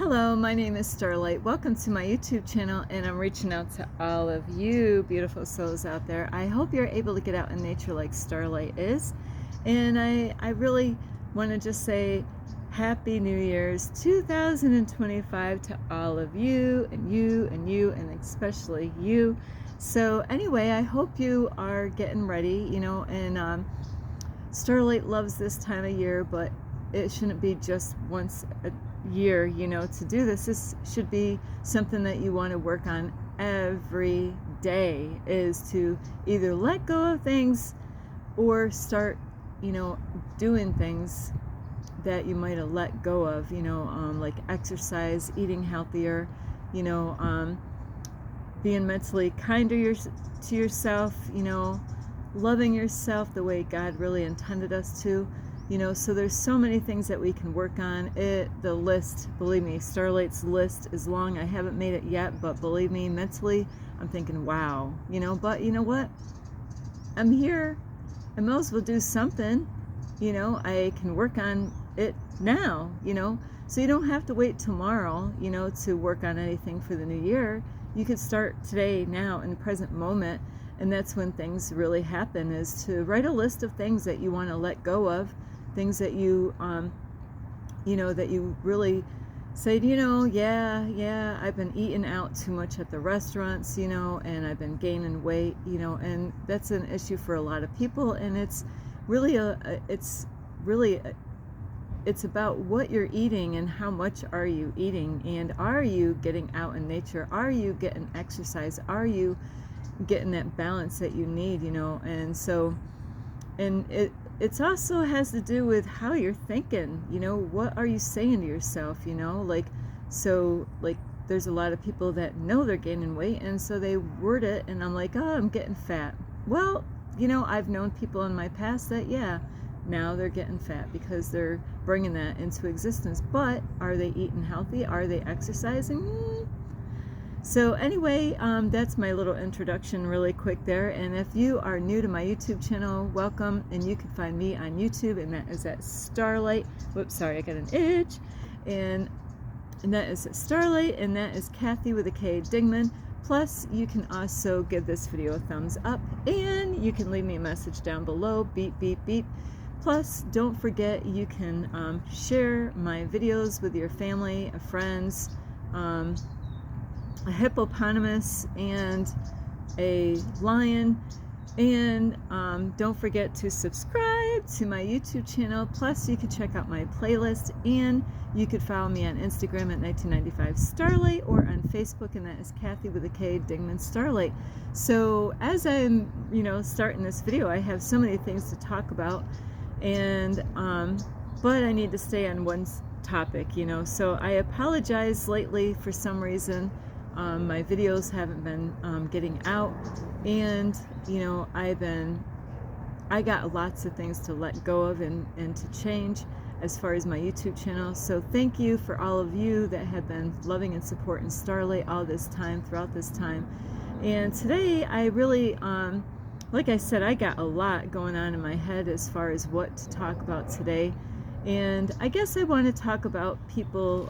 Hello, my name is Starlight. Welcome to my YouTube channel, and I'm reaching out to all of you beautiful souls out there. I hope you're able to get out in nature like Starlight is. And I really want to just say Happy New Year's 2025 to all of you and you and you and especially you. So anyway, I hope you are getting ready, and Starlight loves this time of year, but it shouldn't be just once a year, to do this. This should be something that you want to work on every day, is to either let go of things or start, doing things that you might have let go of, like exercise, eating healthier, being mentally kinder to yourself, loving yourself the way God really intended us to. So there's so many things that we can work on. The list, believe me, Starlight's list is long. I haven't made it yet, but believe me, mentally, I'm thinking, wow, but you know what? I'm here. I might as well do something. I can work on it now, so you don't have to wait tomorrow, to work on anything for the new year. You could start today, now, in the present moment. And that's when things really happen, is to write a list of things that you want to let go of, things that you, that you really say, yeah, I've been eating out too much at the restaurants, and I've been gaining weight, and that's an issue for a lot of people. And it's really it's about what you're eating and how much are you eating, and are you getting out in nature? Are you getting exercise? Are you getting that balance that you need, and so, and it's also has to do with how you're thinking, what are you saying to yourself, so there's a lot of people that know they're gaining weight, and so they word it, and I'm like, oh, I'm getting fat. Well, I've known people in my past that, yeah, now they're getting fat because they're bringing that into existence. But are they eating healthy? Are they exercising? So anyway, that's my little introduction really quick there. And if you are new to my YouTube channel, welcome. And you can find me on YouTube, and that is at Starlight. Whoops, sorry, I got an itch. And that is Starlight, and that is Kathy with a K Dingman. Plus, you can also give this video a thumbs up, and you can leave me a message down below, beep, beep, beep. Plus, don't forget, you can share my videos with your family, friends, a hippopotamus, and a lion. And don't forget to subscribe to my YouTube channel. Plus, you can check out my playlist, and you could follow me on Instagram at 1995 Starlight, or on Facebook, and that is Kathy with a K Dingman Starlight. So as I'm starting this video, I have so many things to talk about, and but I need to stay on one topic, so I apologize lately. For some reason, my videos haven't been getting out, and I got lots of things to let go of and to change as far as my YouTube channel. So thank you for all of you that have been loving and supporting Starlight all this time, throughout this time. And today I really, like I said, I got a lot going on in my head as far as what to talk about today. And I guess I want to talk about people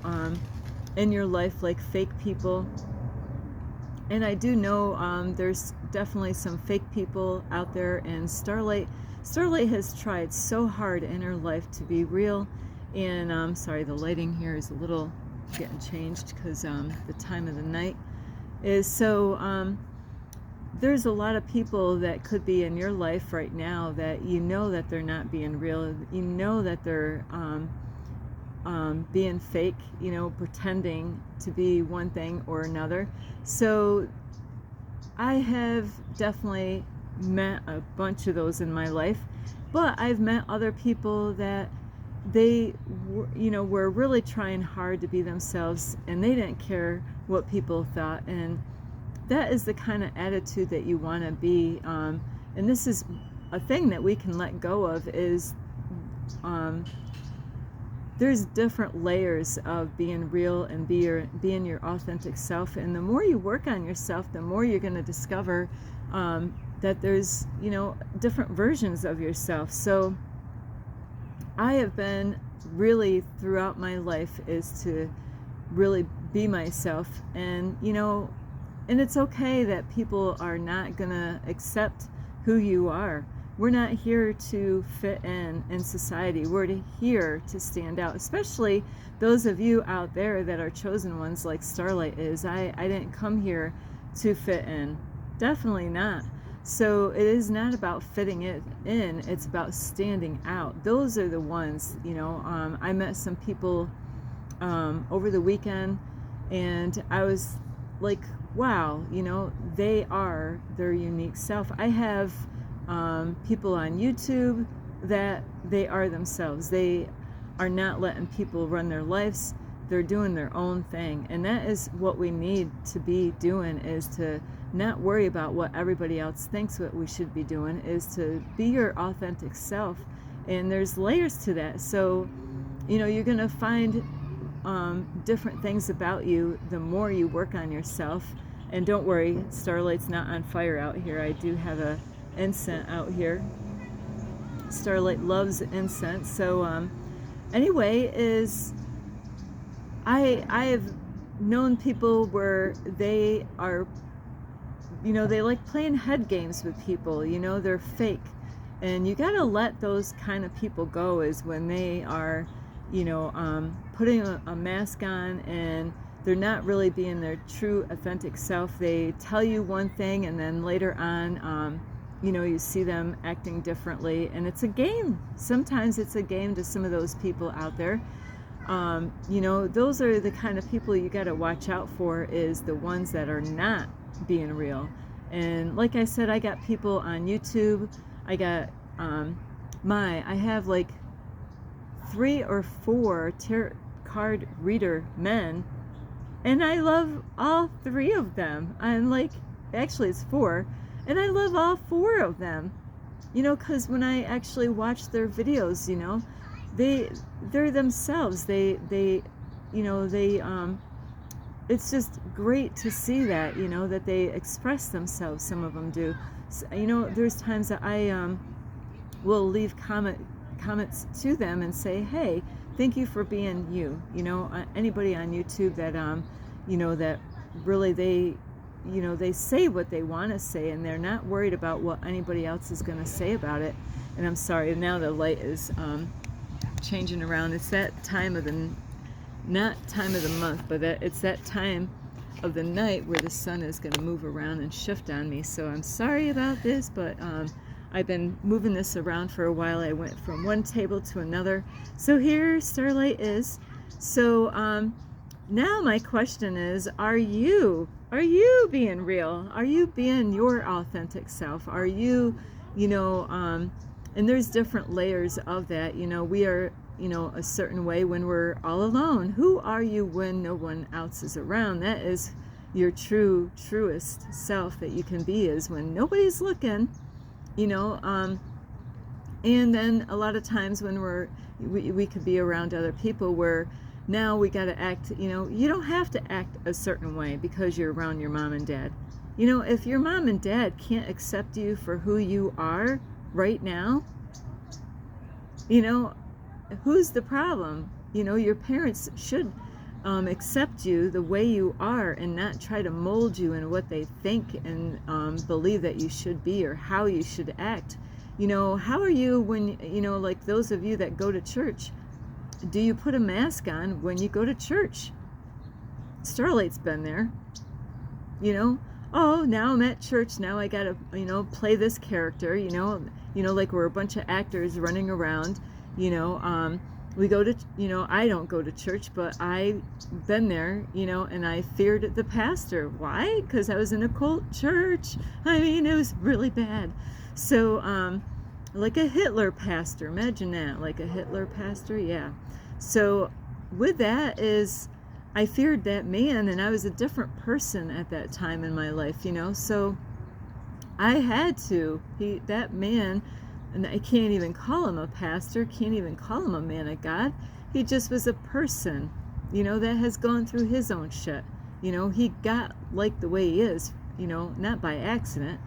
in your life, like fake people. And I do know there's definitely some fake people out there, and Starlight has tried so hard in her life to be real. And sorry, the lighting here is a little getting changed because the time of the night is so. There's a lot of people that could be in your life right now that that they're not being real. That they're being fake, pretending to be one thing or another. So I have definitely met a bunch of those in my life, but I've met other people that they were really trying hard to be themselves, and they didn't care what people thought. And that is the kind of attitude that you want to be. And this is a thing that we can let go of, is there's different layers of being real and being your authentic self. And the more you work on yourself, the more you're going to discover that there's different versions of yourself. So I have been really, throughout my life, is to really be myself. And, you know, and it's okay that people are not gonna accept who you are. We're not here to fit in society. We're here to stand out, especially those of you out there that are chosen ones like Starlight is. I didn't come here to fit in. Definitely not. So it is not about fitting it in. It's about standing out. Those are the ones, you know. I met some people over the weekend, and I was like, wow, you know, they are their unique self. I have people on YouTube that they are themselves. They are not letting people run their lives. They're doing their own thing. And that is what we need to be doing, is to not worry about what everybody else thinks what we should be doing, is to be your authentic self. And there's layers to that. So, you know, you're going to find different things about you the more you work on yourself. And don't worry, Starlight's not on fire out here. I do have a incense out here. Starlight loves incense. So anyway, is I have known people where they are, you know, they like playing head games with people. You know, they're fake, and you gotta let those kind of people go. Is when they are, you know, putting a mask on, and they're not really being their true authentic self. They tell you one thing, and then later on, you know, you see them acting differently, and it's a game. Sometimes it's a game to some of those people out there. You know, those are the kind of people you got to watch out for, is the ones that are not being real. And like I said, I got people on YouTube. I got I have like 3 or 4 tarot card reader men, and I love all 3 of them. I'm like, actually it's 4, and I love all 4 of them, you know, because when I actually watch their videos, you know, they're themselves. They you know, it's just great to see that, you know, that they express themselves. Some of them do. So, you know, there's times that I will leave comments to them and say, hey, thank you for being you. You know, anybody on YouTube that you know, that really they, you know, they say what they want to say, and they're not worried about what anybody else is going to say about it. And I'm sorry, now the light is changing around. It's that time of the, not time of the month, but it's that time of the night where the sun is going to move around and shift on me. So I'm sorry about this, but I've been moving this around for a while. I went from one table to another. So here Starlight is. So now my question is, are you being real? Are you being your authentic self? Are you, you know, and there's different layers of that. You know, we are, you know, a certain way when we're all alone. Who are you when no one else is around? That is your truest self that you can be, is when nobody's looking, you know. And then a lot of times when we could be around other people, where now we got to act, you know, you don't have to act a certain way because you're around your mom and dad. You know, if your mom and dad can't accept you for who you are right now, you know, who's the problem? You know, your parents should accept you the way you are, and not try to mold you in what they think and believe that you should be, or how you should act. You know, how are you when, you know, like those of you that go to church, do you put a mask on when you go to church? Starlight's been there. You know, oh, now I'm at church, now I gotta, you know, play this character, you know, like we're a bunch of actors running around, you know. We go to, you know, I don't go to church, but I've been there, you know, and I feared the pastor. Why? Because I was in a cult church. I mean, it was really bad. So, like a Hitler pastor, imagine that, like a Hitler pastor, yeah. So with that is, I feared that man, and I was a different person at that time in my life, you know. So I had to, that man, and I can't even call him a pastor, can't even call him a man of God. He just was a person, you know, that has gone through his own shit. You know, he got like the way he is, you know, not by accident,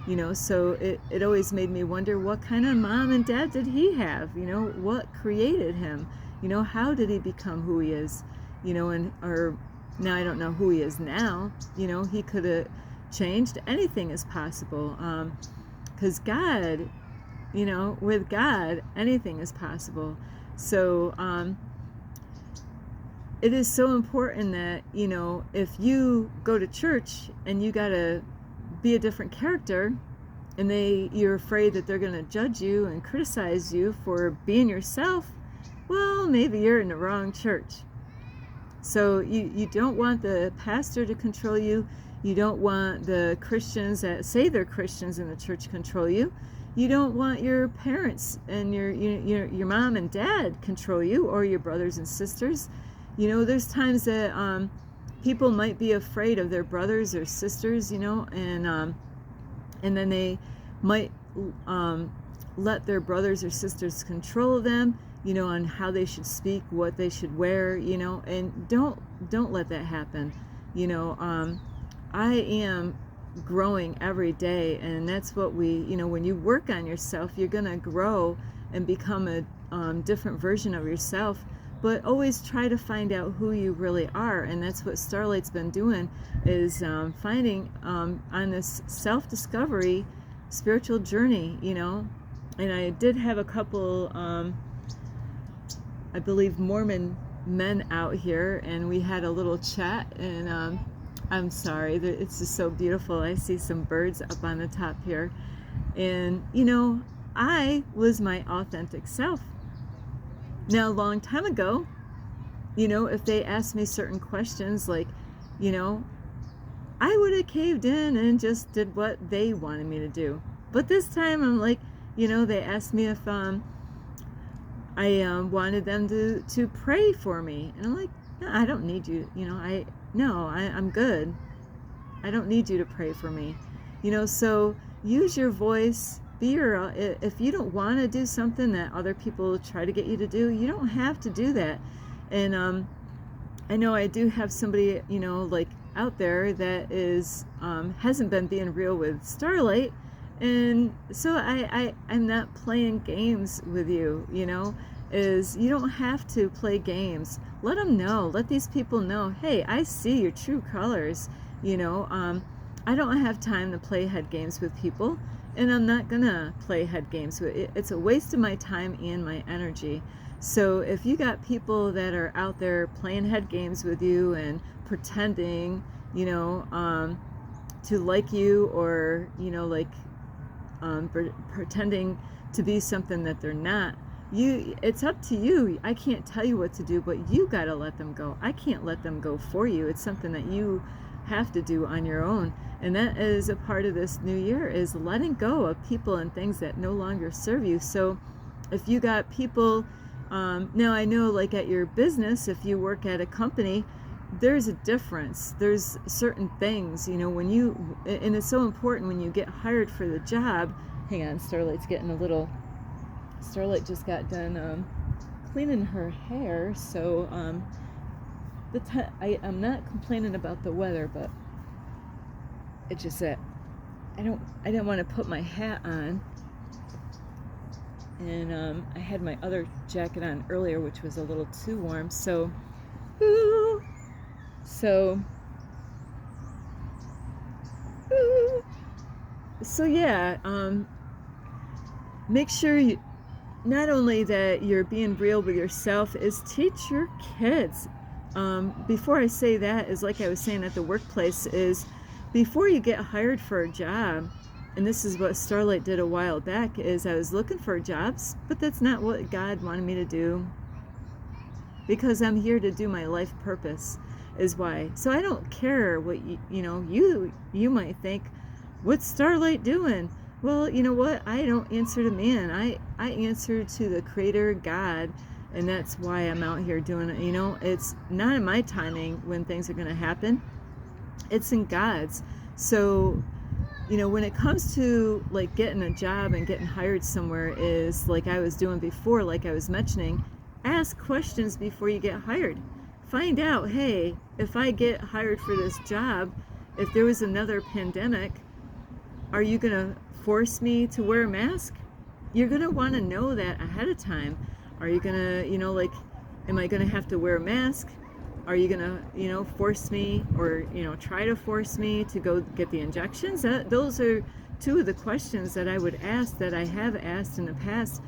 you know. So it always made me wonder, what kind of mom and dad did he have? You know, what created him? You know, how did he become who he is? and or now I don't know who he is now. He could have changed. Anything is possible. Because God, with God, anything is possible. So it is so important that, if you go to church and you got to be a different character, and you're afraid that they're going to judge you and criticize you for being yourself, well, maybe you're in the wrong church. So you don't want the pastor to control you. You don't want the Christians that say they're Christians in the church control you. You don't want your parents and your mom and dad control you, or your brothers and sisters. There's times that people might be afraid of their brothers or sisters, and then they might let their brothers or sisters control them, on how they should speak, what they should wear, and don't let that happen. I am growing every day, and that's what when you work on yourself, you're gonna grow and become a different version of yourself. But always try to find out who you really are, and that's what Starlight's been doing, is finding on this self-discovery spiritual journey, And I did have a couple, I believe, Mormon men out here, and we had a little chat, and I'm sorry, it's just so beautiful. I see some birds up on the top here, and I was my authentic self. Now, a long time ago, if they asked me certain questions, like, I would have caved in and just did what they wanted me to do. But this time, I'm like, they asked me if I wanted them to pray for me, and I'm like, no, I don't need you. I'm good. I don't need you to pray for me. So use your voice. If you don't want to do something that other people try to get you to do, you don't have to do that. And I know I do have somebody, like out there that is hasn't been being real with Starlight, and so I'm not playing games with you. Is you don't have to play games. Let them know. Let these people know. Hey, I see your true colors. I don't have time to play head games with people. And I'm not gonna play head games with it. It's a waste of my time and my energy. So if you got people that are out there playing head games with you and pretending, to like you, or pretending to be something that they're not, it's up to you. I can't tell you what to do, but you gotta let them go. I can't let them go for you. It's something that you have to do on your own. And that is a part of this new year, is letting go of people and things that no longer serve you. So if you got people, now I know, like at your business, if you work at a company, there's a difference. There's certain things, and it's so important when you get hired for the job. Hang on, Starlight just got done cleaning her hair, so I'm not complaining about the weather, but it's just that I didn't want to put my hat on, and I had my other jacket on earlier, which was a little too warm, so yeah, make sure you, not only that you're being real with yourself, is teach your kids. Before I say that, is like I was saying at the workplace, is before you get hired for a job, and this is what Starlight did a while back, is I was looking for jobs, but that's not what God wanted me to do, because I'm here to do my life purpose, is why. So I don't care what you might think, what's Starlight doing? Well, you know what? I don't answer to man. I answer to the Creator, God, and that's why I'm out here doing it. It's not in my timing when things are going to happen. It's in God's. So, when it comes to like getting a job and getting hired somewhere, is like I was doing before, like I was mentioning, ask questions before you get hired. Find out, hey, if I get hired for this job, if there was another pandemic, are you going to force me to wear a mask? You're going to want to know that ahead of time. Are you going to, am I going to have to wear a mask? Are you gonna, force me, or try to force me to go get the injections? Those are two of the questions that I would ask, that I have asked in the past.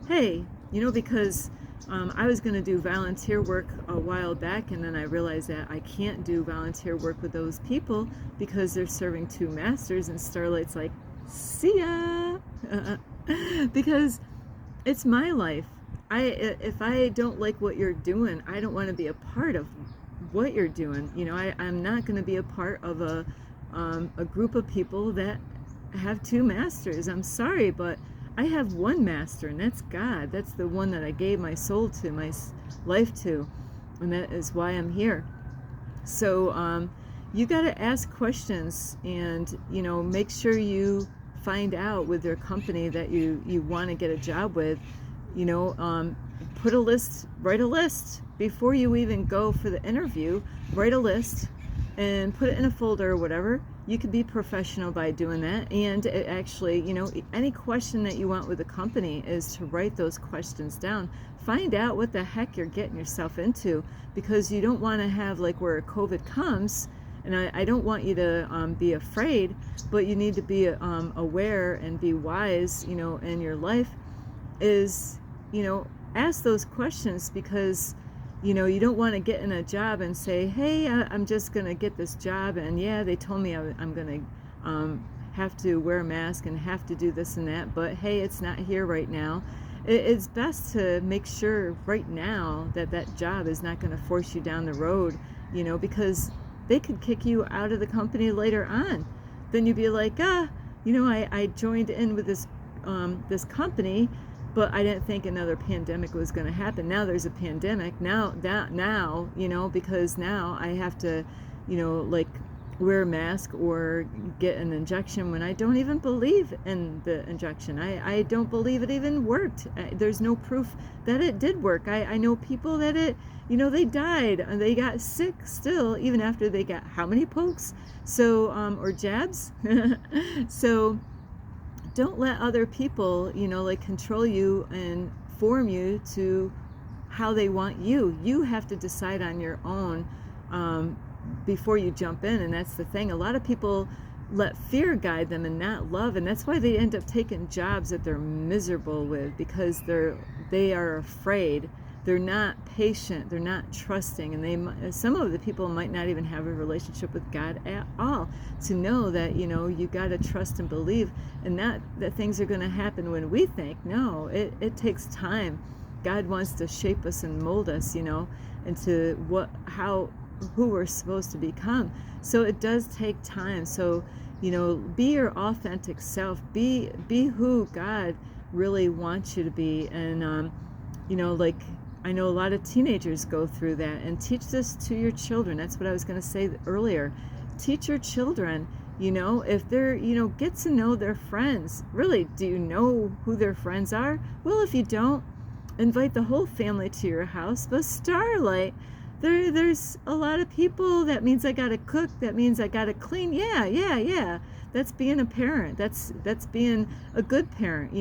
Hey, because I was going to do volunteer work a while back, and then I realized that I can't do volunteer work with those people because they're serving two masters, and Starlight's like, see ya. Because it's my life. If I don't like what you're doing, I don't want to be a part of what you're doing. I'm not going to be a part of a group of people that have two masters. I'm sorry, but I have one master, and that's God. That's the one that I gave my soul to, my life to, and that is why I'm here. So you got to ask questions, and make sure you find out with their company that you want to get a job with. Write a list before you even go for the interview. Write a list and put it in a folder or whatever. You could be professional by doing that. And it actually, any question that you want with the company is to write those questions down. Find out what the heck you're getting yourself into, because you don't want to have, like, where COVID comes. And I don't want you to be afraid, but you need to be aware and be wise, in your life, is, ask those questions, because you don't want to get in a job and say, hey, I'm just going to get this job, and yeah, they told me I'm going to have to wear a mask and have to do this and that, but hey, it's not here right now. It's best to make sure right now that that job is not going to force you down the road, because they could kick you out of the company later on. Then you'd be like, I joined in with this company, but I didn't think another pandemic was going to happen. Now there's a pandemic. Now, because now I have to, like, wear a mask or get an injection when I don't even believe in the injection. I don't believe it even worked. There's no proof that it did work. I know people that they died and they got sick still, even after they got how many pokes? So, or jabs? So, don't let other people, control you and form you to how they want you. You have to decide on your own before you jump in. And that's the thing. A lot of people let fear guide them and not love. And that's why they end up taking jobs that they're miserable with, because they are afraid. They're not patient, they're not trusting, and some of the people might not even have a relationship with God at all, to know that you got to trust and believe, and not that things are going to happen when we think. No, it takes time. God wants to shape us and mold us, into who we're supposed to become. So it does take time. So be your authentic self. Be who God really wants you to be, and like, I know a lot of teenagers go through that, and teach this to your children. That's what I was going to say earlier. Teach your children, if they're, get to know their friends. Really, do you know who their friends are? Well, if you don't, invite the whole family to your house. But Starlight, there's a lot of people. That means I got to cook. That means I got to clean. Yeah. That's being a parent. That's being a good parent,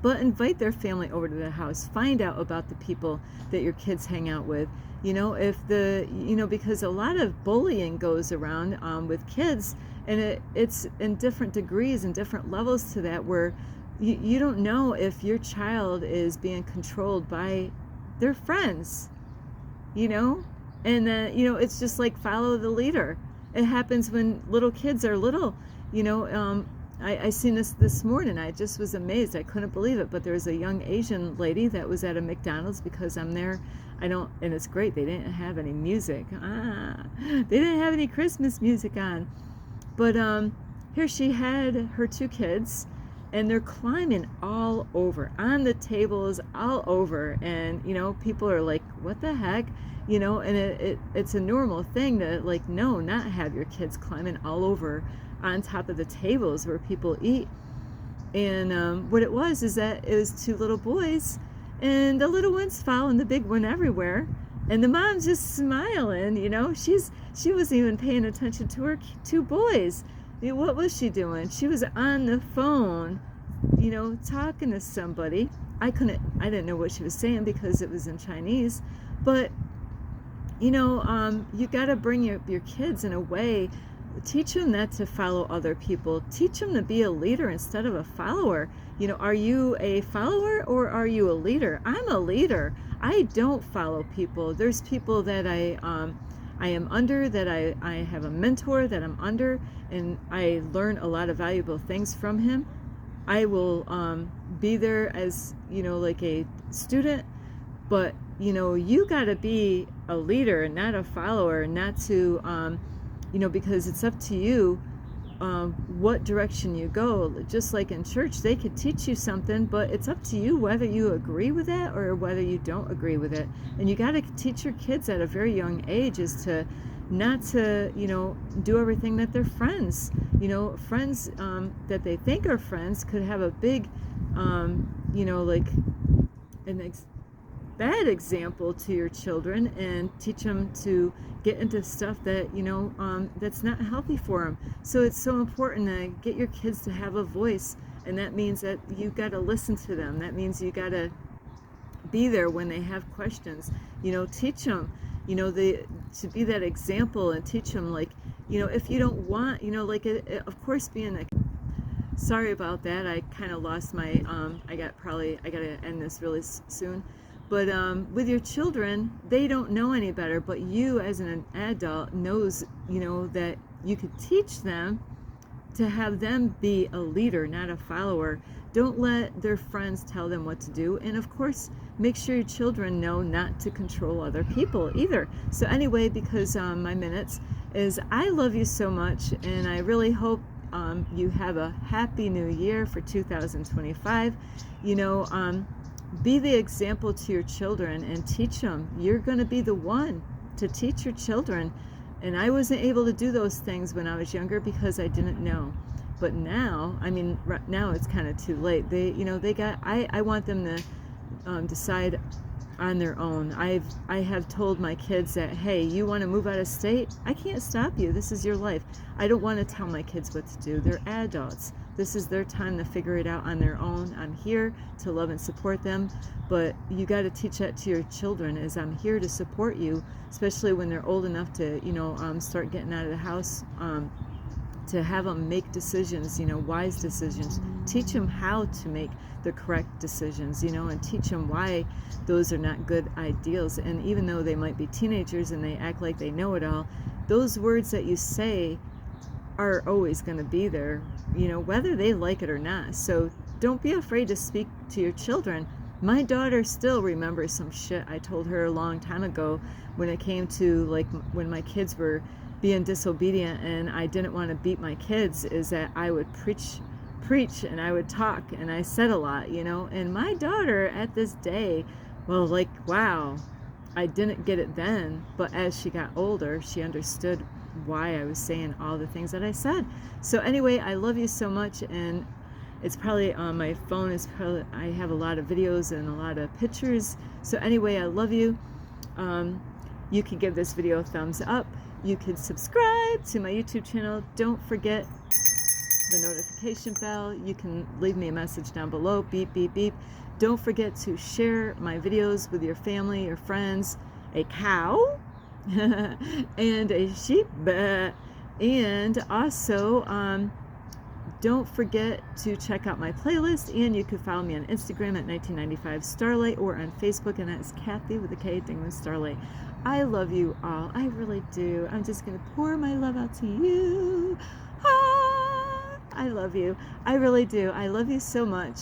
But invite their family over to the house. Find out about the people that your kids hang out with. Because a lot of bullying goes around with kids, and it's in different degrees and different levels to that, where you don't know if your child is being controlled by their friends, and it's just like, follow the leader. It happens when little kids are little, I seen this morning. I just was amazed. I couldn't believe it. But there was a young Asian lady that was at a McDonald's, because I'm there. And it's great. They didn't have any music. They didn't have any Christmas music on. But here she had her two kids, and they're climbing all over, on the tables, all over. And, people are like, what the heck? And it's a normal thing to, like, not have your kids climbing all over on top of the tables where people eat. And what it was is that it was two little boys, and the little one's following the big one everywhere, and the mom's just smiling. She wasn't even paying attention to her two boys. What was she doing? She was on the phone, talking to somebody. I didn't know what she was saying because it was in Chinese, but you got to bring your kids in a way, teach them not to follow other people, teach them to be a leader instead of a follower. Are you a follower or are you a leader? I'm a leader. I don't follow people. There's people that I am under, that I have a mentor that I'm under, and I learn a lot of valuable things from him. I will be there as, like a student, but, you got to be a leader and not a follower, not to, because it's up to you what direction you go. Just like in church, they could teach you something, but it's up to you whether you agree with it or whether you don't agree with it. And you got to teach your kids at a very young age is to not to, do everything that their friends, friends that they think are friends could have a big, like bad example to your children, and teach them to get into stuff that that's not healthy for them. So it's so important to get your kids to have a voice, and that means that you got to listen to them. That means you got to be there when they have questions. Teach them to be that example, and teach them, like, if you don't want, of course, sorry about that, I kind of lost my I got to end this really soon. But with your children, they don't know any better, but you as an adult knows, that you could teach them to have them be a leader, not a follower. Don't let their friends tell them what to do. And of course, make sure your children know not to control other people either. So anyway, because my minutes is, I love you so much, and I really hope you have a happy new year for 2025. Be the example to your children and teach them. You're going to be the one to teach your children. And I wasn't able to do those things when I was younger because I didn't know. But now, right now it's kind of too late. I want them to decide on their own. I have told my kids that, hey, you want to move out of state? I can't stop you. This is your life. I don't want to tell my kids what to do. They're adults. This is their time to figure it out on their own. I'm here to love and support them, but you got to teach that to your children, as I'm here to support you, especially when they're old enough to, start getting out of the house, to have them make decisions, wise decisions. Teach them how to make the correct decisions, and teach them why those are not good ideals. And even though they might be teenagers and they act like they know it all, those words that you say are always going to be there, whether they like it or not. So don't be afraid to speak to your children. My daughter still remembers some shit I told her a long time ago when it came to, like, when my kids were being disobedient and I didn't want to beat my kids, is that I would preach and I would talk, and I said a lot, and my daughter at this day, wow, I didn't get it then, but as she got older, she understood why I was saying all the things that I said. So anyway, I love you so much, and it's probably on my phone I have a lot of videos and a lot of pictures. So anyway, I love you. You can give this video a thumbs up. You can subscribe to my YouTube channel. Don't forget the notification bell. You can leave me a message down below. Beep, beep, beep. Don't forget to share my videos with your family, your friends, a cow, and a sheep. And also, don't forget to check out my playlist, and you can follow me on Instagram at 1995 Starlight, or on Facebook, and that's Kathy with a K, Dingman Starlight. I love you all. I really do. I'm just going to pour my love out to you. I love you. I really do. I love you so much.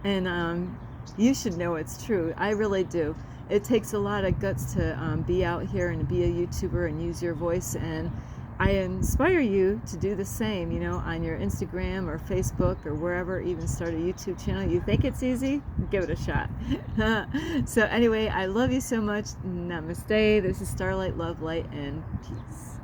And you should know it's true. I really do. It takes a lot of guts to be out here and be a YouTuber and use your voice, and I inspire you to do the same, on your Instagram or Facebook or wherever. Even start a YouTube channel. You think it's easy? Give it a shot. So anyway, I love you so much. Namaste. This is Starlight, love, light, and peace.